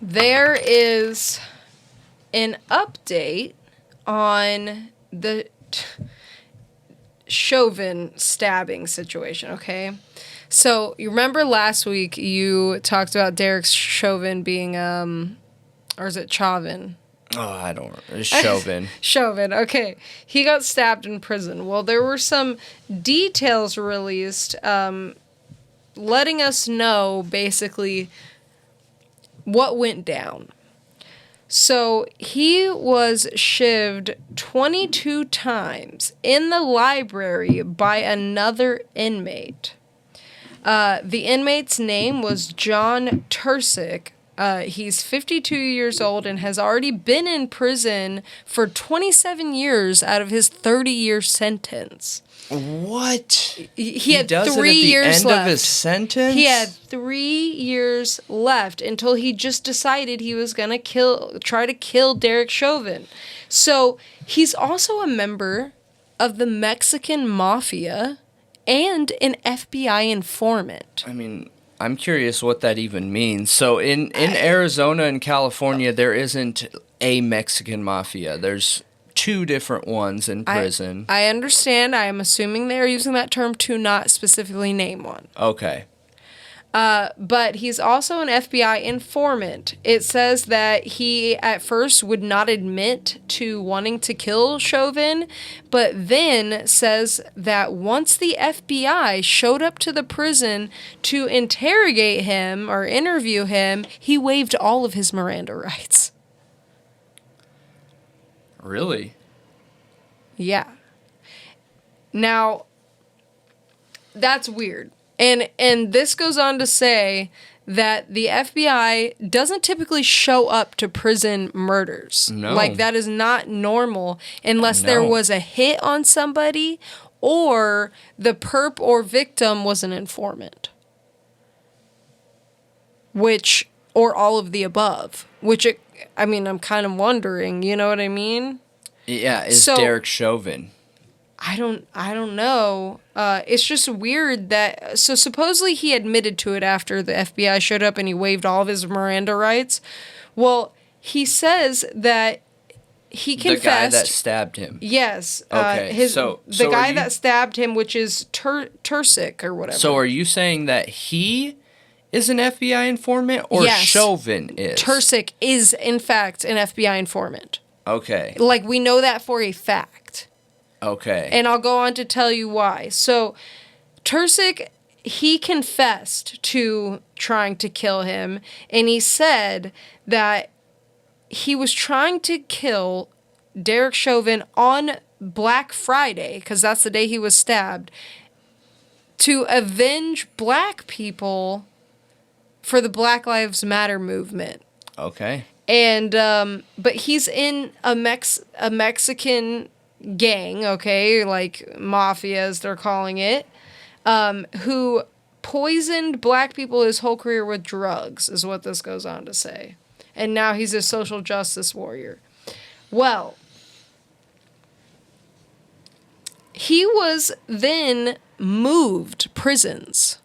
There is an update on the Chauvin stabbing situation, okay? So, you remember last week you talked about Derek Chauvin being, or is it Chauvin? Oh, I don't know. It's Chauvin. Chauvin, okay. He got stabbed in prison. Well, there were some details released letting us know, basically, what went down. So, he was shivved 22 times in the library by another inmate. The inmate's name was John Tursick. He's 52 years old and has already been in prison for 27 years out of his 30-year sentence. What? He had 3 years left. Of his sentence? He had 3 years left until he just decided he was going to try to kill Derek Chauvin. So he's also a member of the Mexican Mafia and an FBI informant. I mean, I'm curious what that even means. So in Arizona and California, there isn't a Mexican Mafia. There's 2 different ones in prison. I understand. I am assuming they're using that term to not specifically name one. Okay. But he's also an FBI informant. It says that he at first would not admit to wanting to kill Chauvin, but then says that once the FBI showed up to the prison to interrogate him or interview him, he waived all of his Miranda rights. Really? Yeah. Now, that's weird. And this goes on to say that the FBI doesn't typically show up to prison murders. No. Like, that is not normal unless there was a hit on somebody or the perp or victim was an informant. Or all of the above. I'm kind of wondering, you know what I mean? Yeah, is Derek Chauvin? I don't know. It's just weird that... So supposedly he admitted to it after the FBI showed up and he waived all of his Miranda rights. Well, he says that he confessed... The guy that stabbed him. Yes. Okay, the guy that stabbed him, which is Tursick or whatever. So are you saying that he is an FBI informant or Chauvin is? Tursick is, in fact, an FBI informant. Okay. Like, we know that for a fact. Okay. And I'll go on to tell you why. So, Tursick, he confessed to trying to kill him, and he said that he was trying to kill Derek Chauvin on Black Friday, because that's the day he was stabbed, to avenge black people for the Black Lives Matter movement. Okay. And, but he's in a Mexican gang, okay, like mafia as they're calling it, who poisoned black people his whole career with drugs, is what this goes on to say. And now he's a social justice warrior. Well, he was then moved prisons.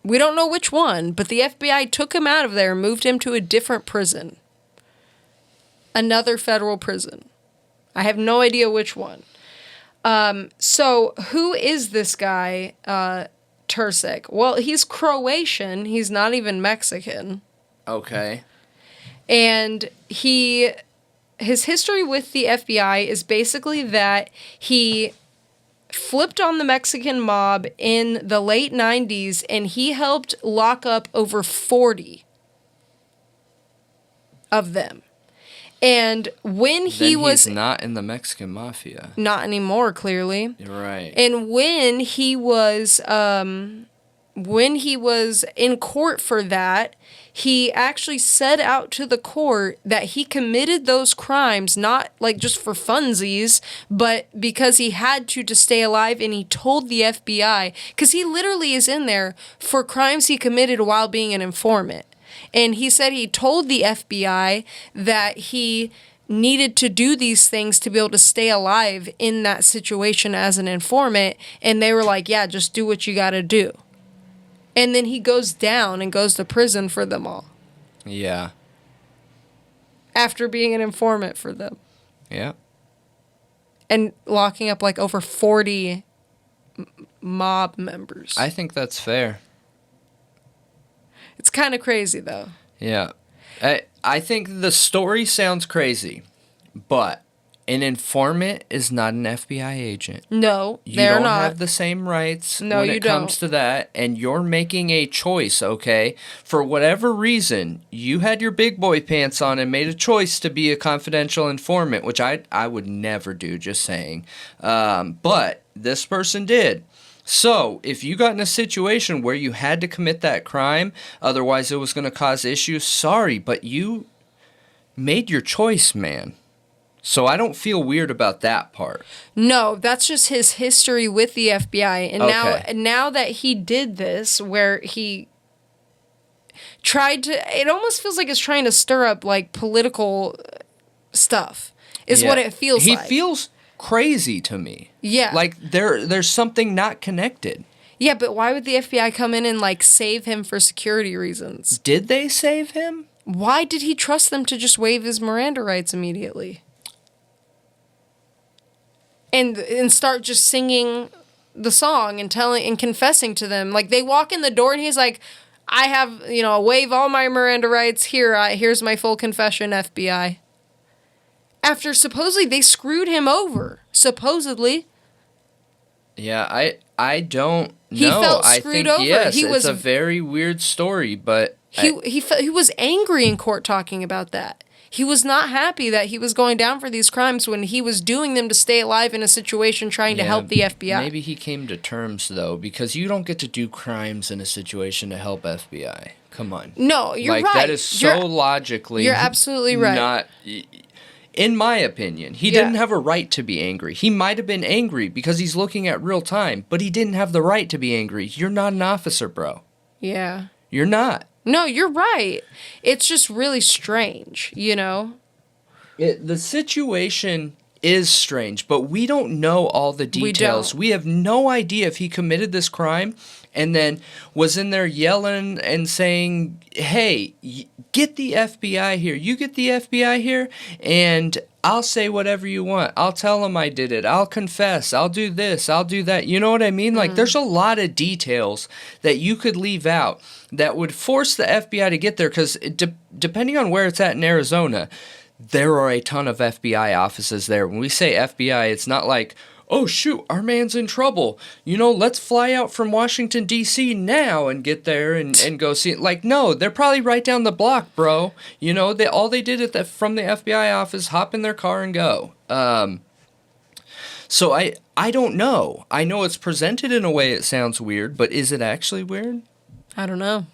We don't know which one, but the FBI took him out of there and moved him to a different prison. Another federal prison. I have no idea which one. So who is this guy, Tursick? Well, he's Croatian. He's not even Mexican. Okay. And his history with the FBI is basically that he flipped on the Mexican mob in the late 90s, and he helped lock up over 40 of them. And when he's not in the Mexican Mafia. Not anymore, clearly. You're right. And when he was in court for that, he actually said out to the court that he committed those crimes not like just for funsies, but because he had to stay alive, and he told the FBI, because he literally is in there for crimes he committed while being an informant. And he said he told the FBI that he needed to do these things to be able to stay alive in that situation as an informant. And they were like, yeah, just do what you got to do. And then he goes down and goes to prison for them all. Yeah. After being an informant for them. Yeah. And locking up like over 40 mob members. I think that's fair. It's kind of crazy, though. Yeah. I think the story sounds crazy, but an informant is not an FBI agent. No, they're not. You don't have the same rights when it comes to that, and you're making a choice, okay? For whatever reason, you had your big boy pants on and made a choice to be a confidential informant, which I would never do, just saying. But this person did. So, if you got in a situation where you had to commit that crime, otherwise it was going to cause issues, sorry, but you made your choice, man. So I don't feel weird about that part. No, that's just his history with the FBI. And now that he did this, where he tried to, it almost feels like it's trying to stir up like political stuff, is what it feels like. He feels crazy to me. Yeah. Like there's something not connected. Yeah, but why would the FBI come in and like save him for security reasons? Did they save him? Why did he trust them to just waive his Miranda rights immediately? And start just singing the song and telling and confessing to them. Like, they walk in the door and he's like, I have, waive all my Miranda rights. Here's my full confession, FBI. After supposedly they screwed him over. Supposedly. Yeah, I don't know. He felt screwed over. Yes, it's a very weird story, but he was angry in court talking about that. He was not happy that he was going down for these crimes when he was doing them to stay alive in a situation trying to help the FBI. Maybe he came to terms, though, because you don't get to do crimes in a situation to help FBI. Come on. No, you're right. That is so logically... You're absolutely right. Not... In my opinion, he didn't have a right to be angry. He might have been angry because he's looking at real time, but he didn't have the right to be angry. You're not an officer, bro. Yeah. You're not. No, you're right. It's just really strange, The situation is strange, but we don't know all the details. We have no idea if he committed this crime and then was in there yelling and saying, hey, get the FBI here. You get the FBI here, and I'll say whatever you want. I'll tell them I did it. I'll confess. I'll do this. I'll do that. You know what I mean? Like, there's a lot of details that you could leave out that would force the FBI to get there, because depending on where it's at in Arizona, there are a ton of FBI offices there. When we say FBI, it's not like, oh, shoot, our man's in trouble. Let's fly out from Washington, D.C. now and get there and go see it. Like, no, they're probably right down the block, bro. All they did from the FBI office, hop in their car and go. So I don't know. I know it's presented in a way it sounds weird, but is it actually weird? I don't know.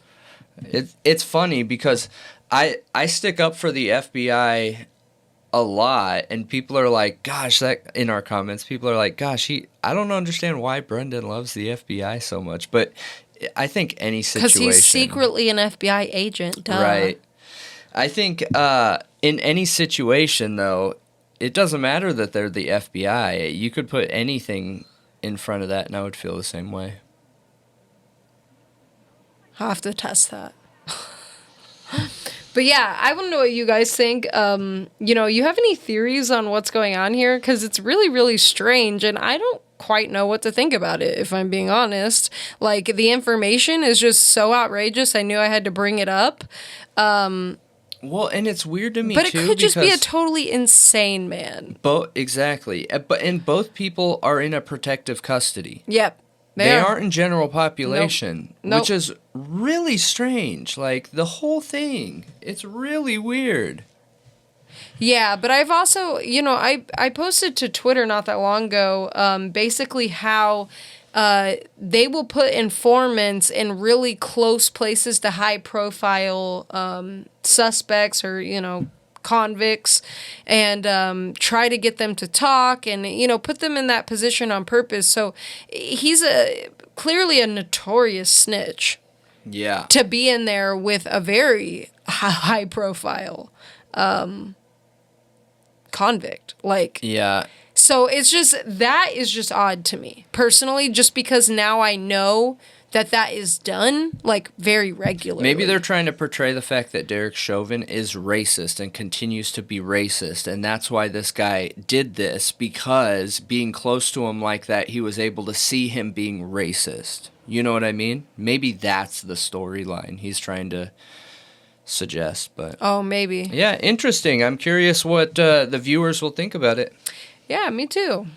It's funny because I stick up for the FBI a lot, and people are like, gosh, in our comments, people are like, gosh, I don't understand why Brendan loves the FBI so much, but I think any situation... Because he's secretly an FBI agent, duh. Right. I think in any situation, though, it doesn't matter that they're the FBI. You could put anything in front of that, and I would feel the same way. I'll have to test that. But yeah, I want to know what you guys think. You have any theories on what's going on here? Because it's really, really strange, and I don't quite know what to think about it, if I'm being honest. Like, the information is just so outrageous, I knew I had to bring it up. Well, and it's weird to me, too, but it could just be a totally insane man. Exactly. And both people are in a protective custody. Yep. They aren't in general population, Nope. which is really strange. Like, the whole thing, it's really weird. Yeah, but I've also, I posted to Twitter not that long ago, basically how they will put informants in really close places to high-profile suspects or, convicts, and try to get them to talk and, put them in that position on purpose. So he's clearly a notorious snitch. Yeah. To be in there with a very high-profile convict. Like, yeah. So that is just odd to me, personally, just because now I know that is done, like, very regularly. Maybe they're trying to portray the fact that Derek Chauvin is racist and continues to be racist, and that's why this guy did this, because being close to him like that, he was able to see him being racist. You know what I mean? Maybe that's the storyline he's trying to suggest, but... Oh, maybe. Yeah, interesting. I'm curious what the viewers will think about it. Yeah, me too.